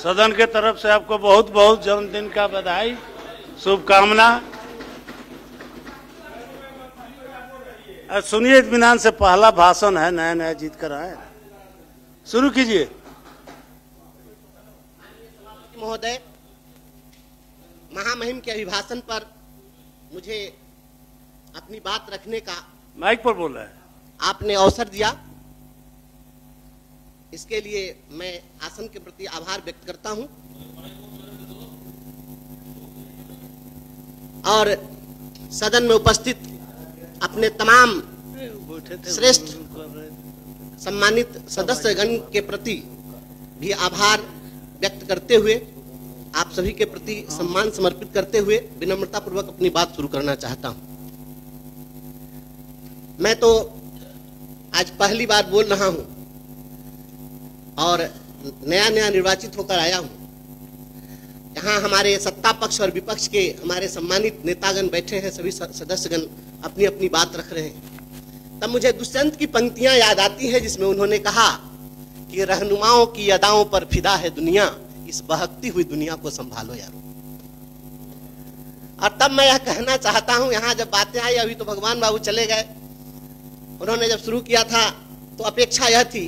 सदन के तरफ से आपको बहुत बहुत जन्मदिन का बधाई, शुभकामना। सुनिए, इत्मीनान से पहला भाषण है, नया नया जीत कर आए। शुरू कीजिए। महोदय, महामहिम के अभिभाषण पर मुझे अपनी बात रखने का माइक पर बोल रहा है, आपने अवसर दिया, इसके लिए मैं आसन के प्रति आभार व्यक्त करता हूं। और सदन में उपस्थित अपने तमाम श्रेष्ठ सम्मानित सदस्यगण के प्रति भी आभार व्यक्त करते हुए, आप सभी के प्रति सम्मान समर्पित करते हुए विनम्रता पूर्वक अपनी बात शुरू करना चाहता हूं। मैं तो आज पहली बार बोल रहा हूं और नया नया निर्वाचित होकर आया हूं। यहाँ हमारे सत्ता पक्ष और विपक्ष के हमारे सम्मानित नेतागण बैठे हैं, सभी सदस्यगण अपनी अपनी बात रख रहे हैं। तब मुझे दुष्यंत की पंक्तियां याद आती हैं, जिसमें उन्होंने कहा कि रहनुमाओं की अदाओं पर फिदा है दुनिया, इस बहकती हुई दुनिया को संभालो यारो। और तब मैं यह कहना चाहता हूं, यहाँ जब बातें आई, अभी तो भगवान बाबू चले गए, उन्होंने जब शुरू किया था तो अपेक्षा यह थी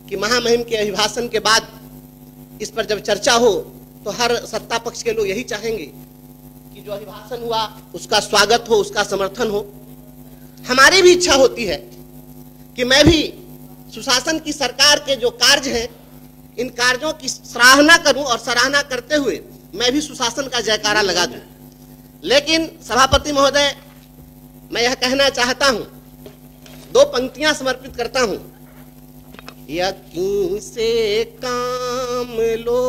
कि महामहिम के अभिभाषण के बाद इस पर जब चर्चा हो तो हर सत्ता पक्ष के लोग यही चाहेंगे कि जो अभिभाषण हुआ उसका स्वागत हो, उसका समर्थन हो। हमारी भी इच्छा होती है कि मैं भी सुशासन की सरकार के जो कार्य हैं, इन कार्यों की सराहना करूं और सराहना करते हुए मैं भी सुशासन का जयकारा लगा दूं। लेकिन सभापति महोदय, मैं यह कहना चाहता हूं, दो पंक्तियां समर्पित करता हूं। यकीन से काम लो,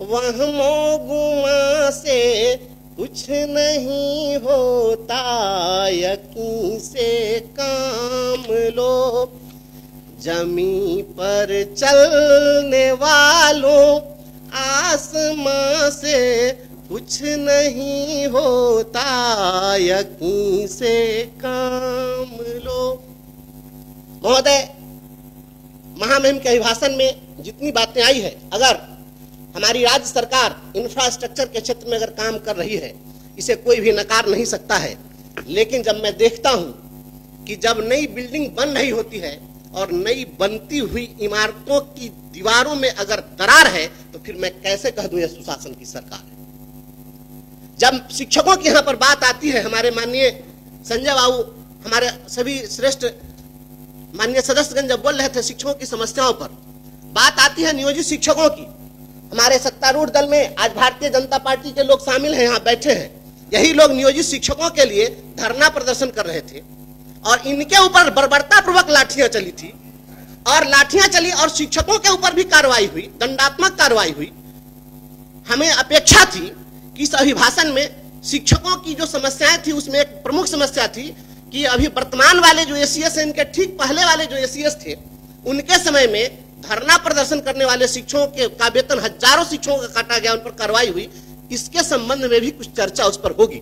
वहमो गुमा से कुछ नहीं होता, यकीन से काम लो, जमी पर चलने वालों, आसमां से कुछ नहीं होता, यकीन से काम लो। महोदय, महामहिम के अभिभाषण में जितनी बातें आई है, अगर हमारी राज्य सरकार इंफ्रास्ट्रक्चर के क्षेत्र में अगर काम कर रही है, इसे कोई भी नकार नहीं सकता है। लेकिन जब मैं देखता हूं कि जब नई बिल्डिंग बन रही होती है और नई बनती हुई इमारतों की दीवारों में अगर दरार है, तो फिर मैं कैसे कह दूं यह सुशासन की सरकार है। जब शिक्षकों की यहां पर बात आती है, हमारे माननीय संजय बाबू, हमारे सभी श्रेष्ठ माननीय सदस्यगण जब बोल रहे थे शिक्षकों की समस्याओं पर, बात आती है नियोजित शिक्षकों की। हमारे सत्तारूढ़ दल में आज भारतीय जनता पार्टी के लोग शामिल हैं, यहाँ बैठे हैं। यही लोग नियोजित शिक्षकों के लिए धरना प्रदर्शन कर रहे थे और इनके ऊपर बर्बरतापूर्वक लाठियां चली थी, और लाठियां चली और शिक्षकों के ऊपर भी कार्रवाई हुई, दंडात्मक कार्रवाई हुई। हमें अपेक्षा थी कि इस अभिभाषण में शिक्षकों की जो समस्याएं थी, उसमें एक प्रमुख समस्या थी कि अभी वर्तमान वाले जो एसीएस हैं, इनके ठीक पहले वाले जो एसीएस थे, उनके समय में धरना प्रदर्शन करने वाले शिक्षकों के का वेतन हजारों शिक्षकों का काटा गया, उन पर कार्रवाई हुई। इसके संबंध में भी कुछ चर्चा उस पर होगी,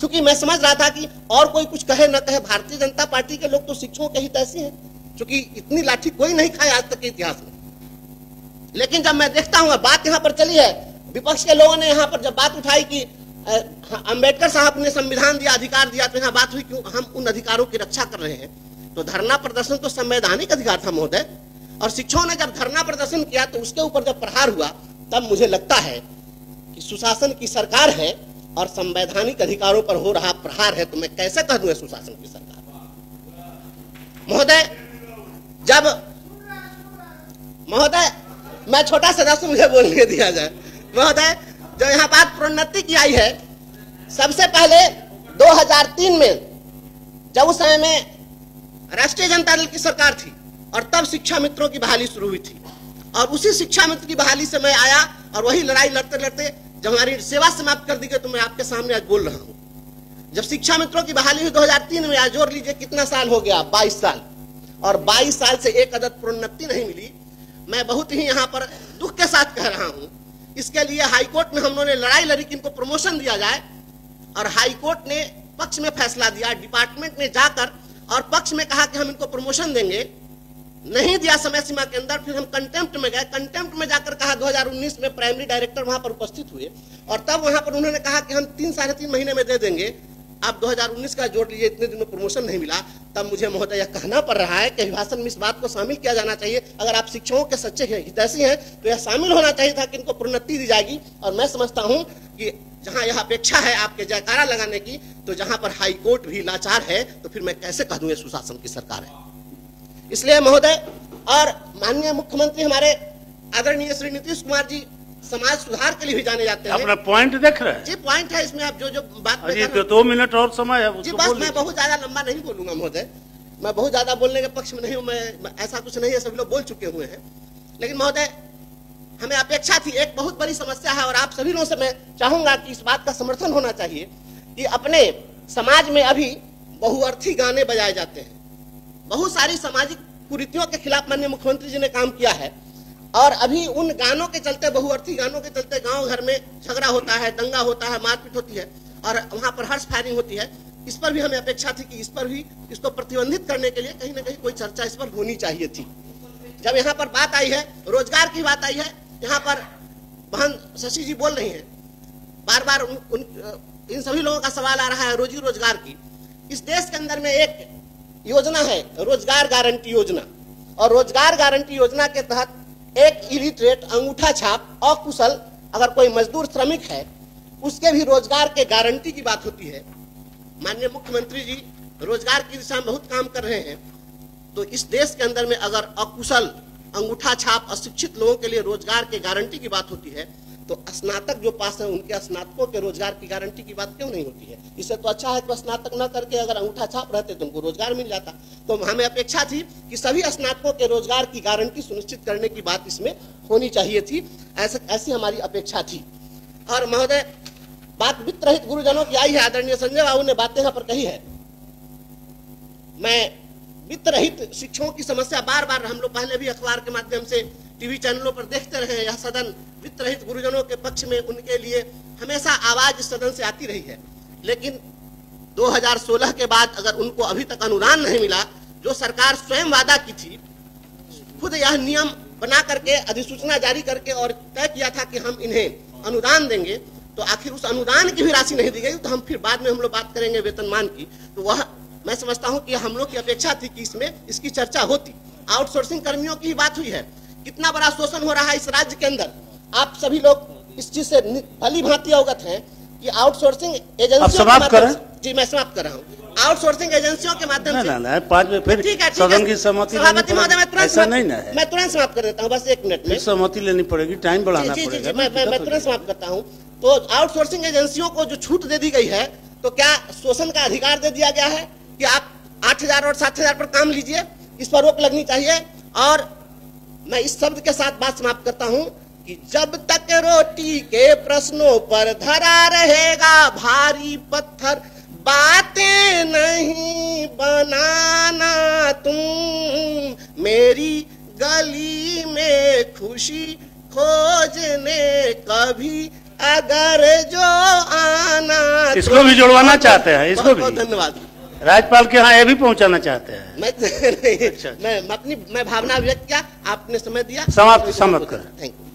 क्योंकि मैं समझ रहा था कि और कोई कुछ कहे न कहे, भारतीय जनता पार्टी के लोग तो शिक्षकों के हित ऐसे हैं, क्योंकि इतनी लाठी कोई नहीं खाए आज तक के इतिहास में। लेकिन जब मैं देखता हूं बात यहाँ पर चली है, विपक्ष के लोगों ने यहाँ पर जब बात उठाई कि अंबेडकर साहब ने संविधान दिया, अधिकार दिया, तो यहाँ बात हुई कि हम उन अधिकारों की रक्षा कर रहे हैं। तो धरना प्रदर्शन तो संवैधानिक अधिकार था महोदय, और शिक्षकों ने जब धरना प्रदर्शन किया तो उसके ऊपर जब प्रहार हुआ, तब मुझे लगता है कि सुशासन की सरकार है और संवैधानिक अधिकारों पर हो रहा प्रहार है। तो मैं कैसे कह दूं सुशासन की सरकार महोदय। जब महोदय, मैं छोटा सदस्य, मुझे बोलने दिया जाए महोदय, जो यहाँ बात प्रोन्नति की आई है, सबसे पहले 2003 में जब उस समय में राष्ट्रीय जनता दल की सरकार थी, और तब शिक्षा मित्रों की बहाली शुरू हुई थी, और उसी शिक्षा मित्र की बहाली से मैं आया, और वही लड़ाई लड़ते लड़ते जब हमारी सेवा समाप्त कर दी गई, तो मैं आपके सामने आज बोल रहा हूं। जब शिक्षा मित्रों की बहाली हुई 2003 में, आज जोड़ लीजिए कितना साल हो गया, 22 साल, और 22 साल से एक अदद प्रोन्नति नहीं मिली। मैं बहुत ही यहाँ पर दुख के साथ कह रहा हूं। इसके लिए हाईकोर्ट में हम लोगों ने लड़ाई लड़ी कि इनको प्रमोशन दिया जाए, और हाईकोर्ट ने पक्ष में फैसला दिया। डिपार्टमेंट ने जाकर और पक्ष में कहा कि हम इनको प्रमोशन देंगे, नहीं दिया समय सीमा के अंदर, फिर हम कंटेम्प्ट में गए। कंटेम्प्ट में जाकर कहा 2019 में प्राइमरी डायरेक्टर वहां पर उपस्थित हुए और तब वहां पर उन्होंने कहा कि हम 3-3.5 महीने में दे देंगे। आप 2019 का जोड़ लीजिए, इतने दिन में प्रमोशन नहीं मिला। तब मुझे महोदय यह कहना पड़ रहा है कि अभिभाषण में इस बात को शामिल किया जाना चाहिए। अगर आप शिक्षकों के सच्चे हितैषी हैं तो यह शामिल होना चाहिए था कि इनको प्रोन्नति दी जाएगी। और मैं समझता हूं कि जहां यह अपेक्षा है आपके जयकारा लगाने की, तो जहां पर हाई कोर्ट भी लाचार है, तो फिर मैं कैसे कह दूं ये सुशासन की सरकार है। इसलिए महोदय और माननीय मुख्यमंत्री हमारे आदरणीय श्री नीतीश कुमार जी समाज सुधार के लिए भी जाने जाते हैं। अपना पॉइंट देख रहे हैं जी, पॉइंट है इसमें। आप जो बात जी, तो 2 मिनट और समय है जी, बस मैं बहुत ज्यादा लंबा नहीं बोलूंगा महोदय, मैं बहुत ज्यादा बोलने के पक्ष में नहीं हूं। मैं ऐसा कुछ नहीं है, सभी लोग बोल चुके हुए हैं। लेकिन महोदय हमें अपेक्षा थी, एक बहुत बड़ी समस्या है और आप सभी लोगों से मैं चाहूंगा कि इस बात का समर्थन होना चाहिए कि अपने समाज में अभी बहुअर्थी गाने बजाए जाते हैं। बहुत सारी सामाजिक कुरीतियों के खिलाफ माननीय मुख्यमंत्री जी ने काम किया है और अभी उन गानों के चलते, बहुअर्थी गानों के चलते गांव घर में झगड़ा होता है, दंगा होता है, मारपीट होती है और वहां पर हर्ष फायरिंग होती है। इस पर भी हमें अपेक्षा थी कि इस पर भी, इसको प्रतिबंधित करने के लिए कहीं ना कहीं कोई चर्चा इस पर होनी चाहिए थी। जब यहाँ पर बात आई है, रोजगार की बात आई है, यहाँ पर बहन शशि जी बोल रही है, बार बार इन सभी लोगों का सवाल आ रहा है रोजी रोजगार की। इस देश के अंदर में एक योजना है रोजगार गारंटी योजना, और रोजगार गारंटी योजना के तहत एक इलिटरेट, अंगूठा छाप, अकुशल अगर कोई मजदूर श्रमिक है, उसके भी रोजगार के गारंटी की बात होती है। माननीय मुख्यमंत्री जी रोजगार की दिशा में बहुत काम कर रहे हैं। तो इस देश के अंदर में अगर अकुशल, अंगूठा छाप, अशिक्षित लोगों के लिए रोजगार के गारंटी की बात होती है, तो स्नातक जो पास है उनके स्नातकों के रोजगार की गारंटी की बात क्यों नहीं होती है? इससे तो अच्छा है कि स्नातक न करके अगर अंगूठा छाप रहते तो उनको रोजगार मिल जाता। तो हमें अपेक्षा थी कि सभी स्नातकों के रोजगार की गारंटी सुनिश्चित करने की बात इसमें होनी चाहिए थी, ऐसी हमारी अपेक्षा थी। और महोदय बात वित्त रहित गुरुजनों की आई है, आदरणीय संजय बाबू ने बातें यहाँ पर कही है। मैं वित्त रहित शिक्षकों की समस्या बार बार हम लोग पहले भी अखबार के माध्यम से, टीवी चैनलों पर देखते रहे। यह सदन वित्त रहित गुरुजनों के पक्ष में, उनके लिए हमेशा आवाज इस सदन से आती रही है। लेकिन 2016 के बाद अगर उनको अभी तक अनुदान नहीं मिला, जो सरकार स्वयं वादा की थी, खुद यह नियम बना करके, अधिसूचना जारी करके और तय किया था कि हम इन्हें अनुदान देंगे, तो आखिर उस अनुदान की भी राशि नहीं दी गई। तो हम फिर बाद में हम लोग बात करेंगे वेतनमान की। तो वह मैं समझता हूं कि हम लोग की अपेक्षा थी कि इसमें इसकी चर्चा होती। आउटसोर्सिंग कर्मियों की बात हुई है, कितना बड़ा शोषण हो रहा है इस राज्य के अंदर। आप सभी लोग इस चीज से भली भांति अवगत हैं कि आउटसोर्सिंग एजेंसियों के माध्यम, जी मैं समाप्त कर रहा हूँ, आउटसोर्सिंग एजेंसियों के माध्यम से 5 में फिर सदन की सहमति सभापति महोदय मैं तुरंत समाप्त कर देता हूँ, बस 1 मिनट में सहमति लेनी पड़ेगी, टाइम बढ़ाना पड़ेगा। मैं तुरंत समाप्त करता हूँ। तो आउटसोर्सिंग एजेंसियों को जो छूट दे दी गई है, तो क्या शोषण का अधिकार दे दिया गया है कि आप 8,000 और 7,000 पर काम लीजिए? इस पर रोक लगनी चाहिए। और मैं इस शब्द के साथ बात समाप्त करता हूं कि जब तक रोटी के प्रश्नों पर धरा रहेगा भारी पत्थर, बातें नहीं बनाना तुम मेरी गली में खुशी खोजने कभी अगर जो आना। इसको भी जुड़वाना चाहते हैं, इसको भी। धन्यवाद। राज्यपाल के यहाँ ये भी पहुंचाना चाहते हैं। मैं भावना व्यक्त किया, आपने समय दिया, समाप्त कर। Thank you.